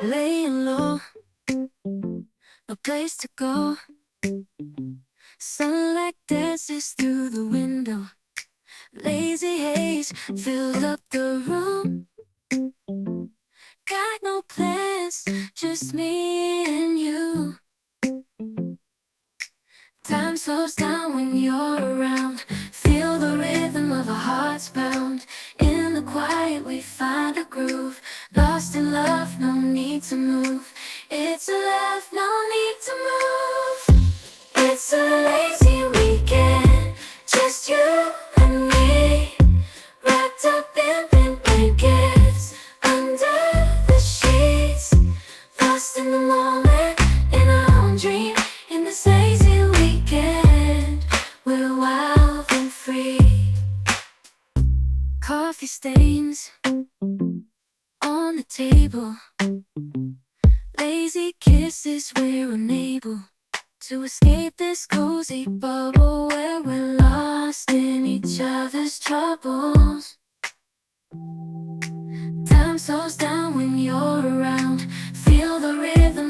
laying low, no place to go. Sunlight dances through the window. Lazy haze filled up the room. Got no plans, just me and you. Time slows down when you're around. Feel the rhythm of our hearts pound. In the quiet we find a groove. Lost in love, no need to move. It's a love, no need to move. It's a lazy weekend, just you and me. Wrapped up in pink blankets, under the sheets. Lost in the moment, in our own dream. In this lazy weekend, we're wild and free. Coffee stains on the table. Lazy kisses, we're unable to escape this cozy bubble where we're lost in each other's troubles. Time slows down when you're around. Feel the rhythm